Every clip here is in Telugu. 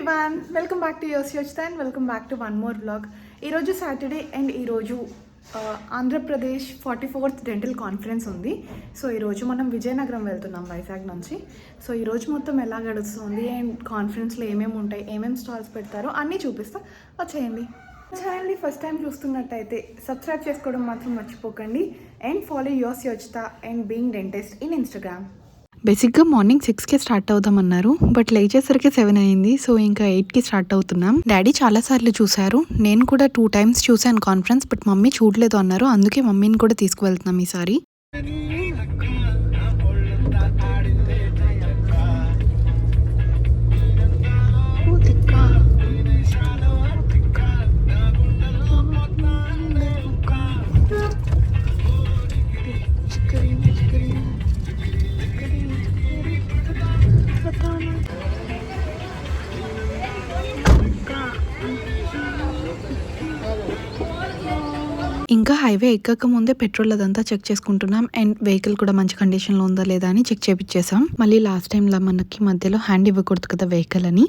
Everyone, welcome back to Yosi Yochitha and welcome back to one more vlog. ఈరోజు సాటర్డే అండ్ ఈరోజు ఆంధ్రప్రదేశ్ 44th డెంటల్ కాన్ఫరెన్స్ ఉంది. సో ఈరోజు మనం విజయనగరం వెళ్తున్నాం వైజాగ్ నుంచి. సో ఈరోజు మొత్తం ఎలా గడుస్తుంది అండ్ కాన్ఫరెన్స్లో ఏమేమి ఉంటాయి, ఏమేమి స్టాల్స్ పెడతారో అన్నీ చూపిస్తా. వచ్చేయండి. ఛానల్ని ఫస్ట్ టైం చూస్తున్నట్టయితే సబ్స్క్రైబ్ చేసుకోవడం మాత్రం మర్చిపోకండి and follow Yosi Yochitha and being dentist in Instagram. బేసిక్గా మార్నింగ్ 6కి స్టార్ట్ అవుదామన్నారు, బట్ లేచేసరికి 7 అయింది. సో ఇంకా 8కి స్టార్ట్ అవుతున్నాం. డాడీ చాలాసార్లు చూశారు, నేను కూడా 2 times చూశాను కాన్ఫరెన్స్, బట్ మమ్మీ చూడలేదు అన్నారు. అందుకే మమ్మీని కూడా తీసుకువెళ్తున్నాం ఈసారి. ఇంకా హైవే ఎక్కక ముందే పెట్రోల్ అదంతా చెక్ చేసుకుంటున్నాం అండ్ వెహికల్ కూడా మంచి కండిషన్లో ఉందా లేదా అని చెక్ చేపించేసాం. మళ్ళీ లాస్ట్ టైంలో మనకి మధ్యలో హ్యాండ్ ఇవ్వకూడదు కదా వెహికల్ అని.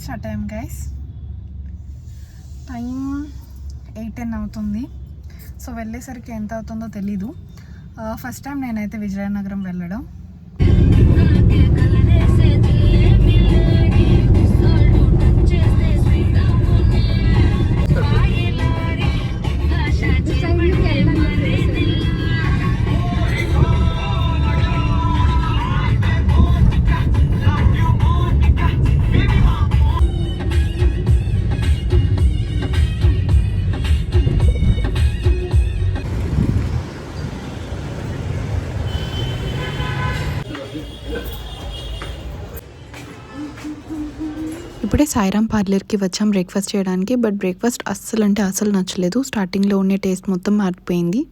స్టార్ట్ అయ్యాం గైస్. టైం 8:10 అవుతుంది. సో వెళ్ళేసరికి ఎంత అవుతుందో తెలీదు. ఫస్ట్ టైం నేనైతే విజయనగరం వెళ్ళడం. ఇప్పుడే సాయిరామ్ పార్లర్కి వచ్చాం బ్రేక్ఫాస్ట్ చేయడానికి, బట్ బ్రేక్ఫాస్ట్ అస్సలు అంటే అస్సలు నచ్చలేదు. స్టార్టింగ్లో ఉండే టేస్ట్ మొత్తం మారిపోయింది.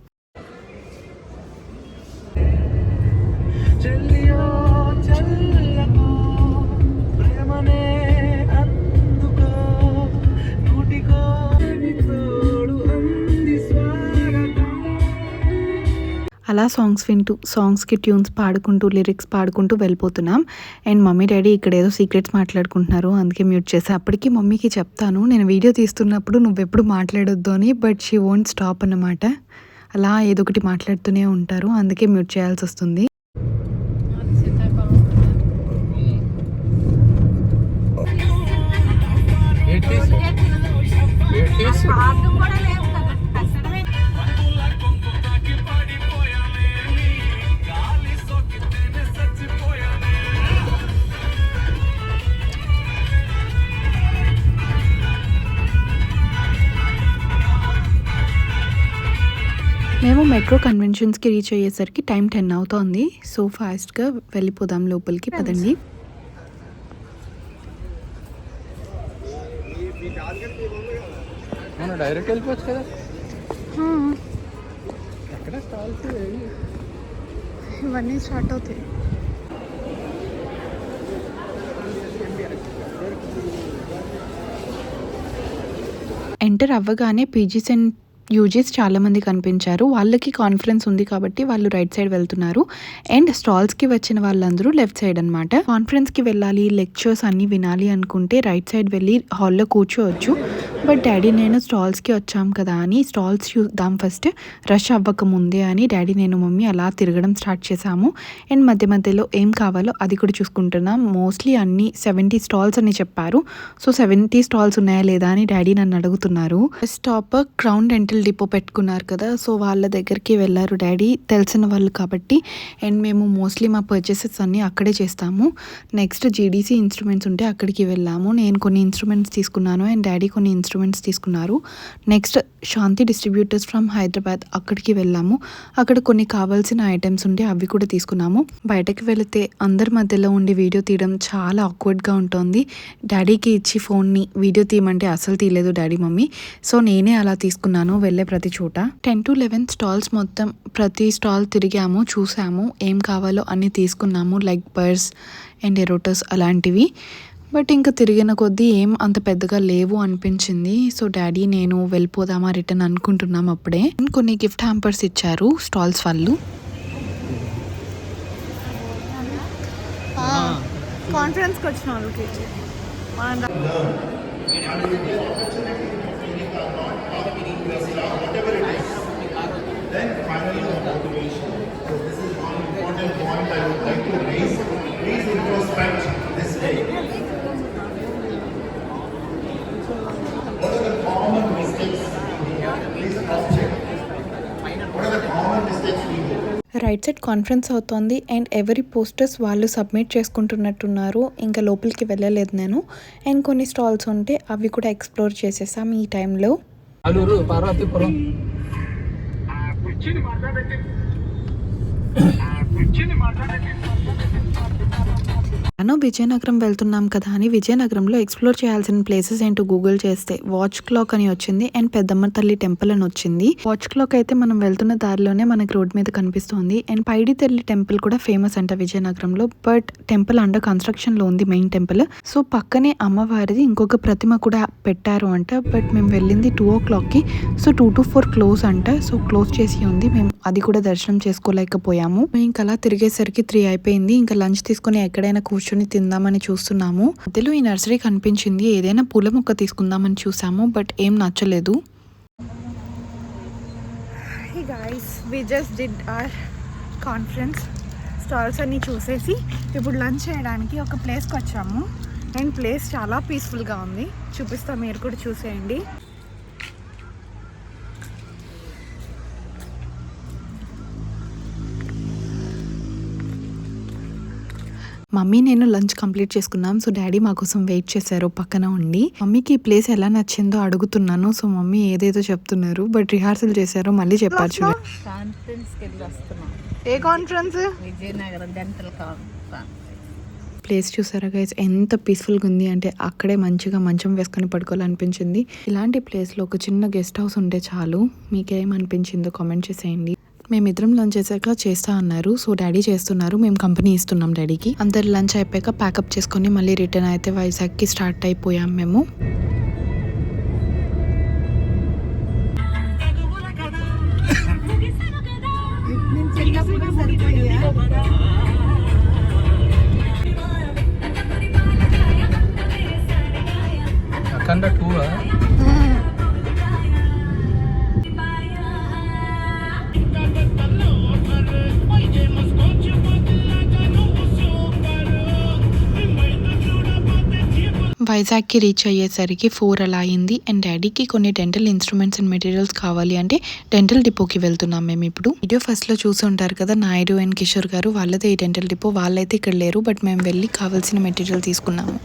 అలా సాంగ్స్ వింటూ సాంగ్స్కి ట్యూన్స్ పాడుకుంటూ లిరిక్స్ పాడుకుంటూ వెళ్ళిపోతున్నాం. అండ్ మమ్మీ డాడీ ఇక్కడ ఏదో సీక్రెట్స్ మాట్లాడుకుంటున్నారు, అందుకే మ్యూట్ చేసా. అప్పటికి మమ్మీకి చెప్తాను నేను వీడియో తీస్తున్నప్పుడు నువ్వెప్పుడు మాట్లాడొద్దు అని, బట్ షీ వోంట్ స్టాప్ అన్నమాట. అలా ఏదో ఒకటి మాట్లాడుతూనే ఉంటారు, అందుకే మ్యూట్ చేయాల్సి వస్తుంది. మేము మెట్రో కన్వెన్షన్స్కి రీచ్ అయ్యేసరికి టైం 10 అవుతోంది. సో ఫాస్ట్గా వెళ్ళిపోదాం లోపలికి, పదండి. డైరెక్ట్ వెళ్ళిపోవచ్చు కదా. ఇవన్నీ స్టార్ట్ అవుతాయి. ఎంటర్ అవ్వగానే పీజీస్ అండ్ యూజీస్ చాలామంది కనిపించారు. వాళ్ళకి కాన్ఫరెన్స్ ఉంది కాబట్టి వాళ్ళు రైట్ సైడ్ వెళ్తున్నారు అండ్ స్టాల్స్కి వచ్చిన వాళ్ళందరూ లెఫ్ట్ సైడ్ అనమాట. కాన్ఫరెన్స్కి వెళ్ళాలి, లెక్చర్స్ అన్నీ వినాలి అనుకుంటే రైట్ సైడ్ వెళ్ళి హాల్లో కూర్చోవచ్చు. బట్ డాడీ నేను స్టాల్స్కి వచ్చాం కదా అని స్టాల్స్ చూద్దాం ఫస్ట్, రష్ అవ్వకముందే అని డాడీ నేను మమ్మీ అలా తిరగడం స్టార్ట్ చేసాము. అండ్ మధ్య మధ్యలో ఏం కావాలో అది కూడా చూసుకుంటున్నాం. మోస్ట్లీ అన్ని 70 స్టాల్స్ అని చెప్పారు. సో 70 స్టాల్స్ ఉన్నాయా లేదా అని డాడీ నన్ను అడుగుతున్నారు. స్టాప్ క్రౌన్ డెంటల్ డిపో పెట్టుకున్నారు కదా, సో వాళ్ళ దగ్గరికి వెళ్ళారు డాడీ, తెలిసిన వాళ్ళు కాబట్టి. అండ్ మేము మోస్ట్లీ మా పర్చేసెస్ అన్నీ అక్కడే చేస్తాము. నెక్స్ట్ జీడీసీ ఇన్స్ట్రుమెంట్స్ ఉంటే అక్కడికి వెళ్ళాము. నేను కొన్ని ఇన్స్ట్రుమెంట్స్ తీసుకున్నాను అండ్ డాడీ కొన్ని ఇన్స్ట్రుమెంట్స్ తీసుకున్నారు. Next Shanti distributors from Hyderabad, అక్కడికి వెళ్ళాము. అక్కడ కొన్ని కావాల్సిన ఐటమ్స్ ఉంటే అవి కూడా తీసుకున్నాము. బయటకు వెళితే అందరి మధ్యలో ఉండి వీడియో తీయడం చాలా ఆక్వర్డ్గా ఉంటుంది. డాడీకి ఇచ్చి ఫోన్ని వీడియో తీయమంటే అసలు తీయలేదు డాడీ మమ్మీ. సో నేనే అలా తీసుకున్నాను వెళ్ళే ప్రతి చోట. 10 to 11 స్టాల్స్ మొత్తం ప్రతి స్టాల్ తిరిగాము, చూసాము, ఏం కావాలో అన్నీ తీసుకున్నాము. లైక్ బర్స్ అండ్ ఎరోటస్ అలాంటివి. బట్ ఇంకా తిరిగిన కొద్దీ ఏం అంత పెద్దగా లేవు అనిపించింది. సో డాడీ నేను వెళ్ళిపోదామా రిటర్న్ అనుకుంటున్నాం. అప్పుడే కొన్ని గిఫ్ట్ హ్యాంపర్స్ ఇచ్చారు స్టాల్స్ వాళ్ళు. కాన్ఫరెన్స్కి వచ్చిన వాళ్ళకి మనం Then finally the motivation. So this is one important point I would like to raise. Please introspect this day. What are the common mistakes we do? Please cross-check. What are the common mistakes we do? Right side conference అవుతోంది అండ్ ఎవరి పోస్టర్స్ వాళ్ళు సబ్మిట్ చేసుకుంటున్నట్టున్నారు. ఇంకా లోపలికి వెళ్ళలేదు నేను. అండ్ కొన్ని స్టాల్స్ ఉంటే అవి కూడా ఎక్స్ప్లోర్ చేసేసాం ఈ టైంలో. అల్లూరు పార్వతీపురం మనం విజయనగరం వెళ్తున్నాం కదా అని విజయనగరంలో ఎక్స్ప్లోర్ చేయాల్సిన ప్లేసెస్ ఏంటో గూగుల్ చేస్తే వాచ్ క్లాక్ అని వచ్చింది అండ్ పెద్దమ్మ తల్లి టెంపుల్ అని వచ్చింది. వాచ్ క్లాక్ అయితే మనం వెళ్తున్న దారిలోనే మనకి రోడ్ మీద కనిపిస్తుంది. అండ్ పైడి తల్లి టెంపుల్ కూడా ఫేమస్ అంట విజయనగరంలో. బట్ టెంపుల్ అండర్ కన్స్ట్రక్షన్ లో ఉంది మెయిన్ టెంపుల్. సో పక్కనే అమ్మవారిది ఇంకొక ప్రతిమ కూడా పెట్టారు అంట. బట్ మేము వెళ్ళింది 2 o'clock కి. సో 2 to 4 క్లోజ్ అంట. సో క్లోజ్ చేసి ఉంది. మేము అది కూడా దర్శనం చేసుకోలేకపోయాము. ఇంకా అలా తిరిగేసరికి 3 అయిపోయింది. ఇంకా లంచ్ తీసుకుని ఎక్కడైనా కూర్చొని తిందామని చూస్తున్నాము. మధ్యలో ఈ నర్సరీ కనిపించింది. ఏదైనా పూల మొక్క తీసుకుందామని చూసాము. బట్ ఏం నచ్చలేదు. Hey guys, we just did our conference. Stalls అన్నీ చూసేసి ఇప్పుడు లంచ్ చేయడానికి ఒక ప్లేస్కి వచ్చాము. అండ్ ప్లేస్ చాలా పీస్ఫుల్గా ఉంది. చూపిస్తా, మీరు కూడా చూసేయండి. మమ్మీ నేను లంచ్ కంప్లీట్ చేసుకున్నాం. సో డాడీ మా కోసం వెయిట్ చేశారు పక్కన ఉండి. మమ్మీకి ఈ ప్లేస్ ఎలా నచ్చిందో అడుగుతున్నాను. సో మమ్మీ ఏదేదో చెప్తున్నారు. బట్ రిహార్సల్ చేశారు, మళ్ళీ చెప్పారు చూడండి. కాన్ఫరెన్స్కి వెళ్ళి వస్తున్నాం. ఏ conference? Vizianagaram dental conference. Place చూసారా గైస్ ఎంత పీస్ఫుల్గా ఉంది అంటే అక్కడే మంచిగా మంచం వేసుకొని పడుకోవాలనిపించింది. ఇలాంటి ప్లేస్లో ఒక చిన్న గెస్ట్ హౌస్ ఉంటే చాలు. మీకేమనిపించిందో కామెంట్ చేసేయండి. మేమిద్దరం లంచ్ చేశాక చేస్తా అన్నారు. సో డాడీ చేస్తున్నారు, మేము కంపెనీ ఇస్తున్నాం డాడీకి. అందరు లంచ్ అయిపోయాక ప్యాకప్ చేసుకొని మళ్ళీ రిటర్న్ అయితే వైజాగ్కి స్టార్ట్ అయిపోయాం మేము. అఖండ 2 వైజాగ్కి రీచ్ అయ్యేసరికి 4 అలా అయింది. అండ్ డాడీకి కొన్ని డెంటల్ ఇన్స్ట్రుమెంట్స్ అండ్ మెటీరియల్స్ కావాలి అంటే డెంటల్ డిపోకి వెళ్తున్నాం మేము ఇప్పుడు. వీడియో ఫస్ట్లో చూసి ఉంటారు కదా నాయుడు అండ్ కిషోర్ గారు, వాళ్ళదే ఈ డెంటల్ డిపో. వాళ్ళైతే ఇక్కడ లేరు. బట్ మేము వెళ్ళి కావాల్సిన మెటీరియల్ తీసుకున్నాము.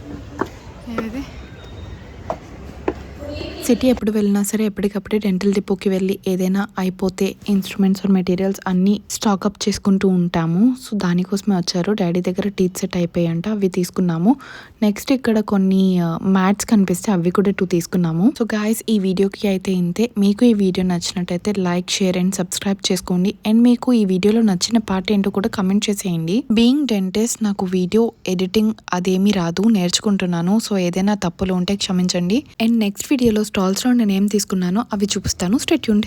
సిటీ ఎప్పుడు వెళ్ళినా సరే ఎప్పటికప్పుడే డెంటల్ డిపోకి వెళ్ళి ఏదైనా అయిపోతే ఇన్స్ట్రుమెంట్స్ ఆర్ మెటీరియల్స్ అన్నీ స్టాక్అప్ చేసుకుంటూ ఉంటాము. సో దానికోసమే వచ్చారు. డాడీ దగ్గర టీత్ సెట్ అయిపోయాయంట, అవి తీసుకున్నాము. నెక్స్ట్ ఇక్కడ కొన్ని మ్యాట్స్ కనిపిస్తే అవి కూడా 2 తీసుకున్నాము. సో గాయస్ ఈ వీడియోకి అయితే ఇంతే. మీకు ఈ వీడియో నచ్చినట్టయితే లైక్, షేర్ అండ్ సబ్స్క్రైబ్ చేసుకోండి. అండ్ మీకు ఈ వీడియోలో నచ్చిన పార్ట్ ఏంటో కూడా కమెంట్ చేసేయండి. బీయింగ్ డెంటిస్ట్ నాకు వీడియో ఎడిటింగ్ అదేమీ రాదు, నేర్చుకుంటున్నాను. సో ఏదైనా తప్పులు ఉంటే క్షమించండి. అండ్ నెక్స్ట్ వీడియోలో స్టాల్స్లో నేను ఏం తీసుకున్నానో అవి చూపిస్తాను. Stay tuned.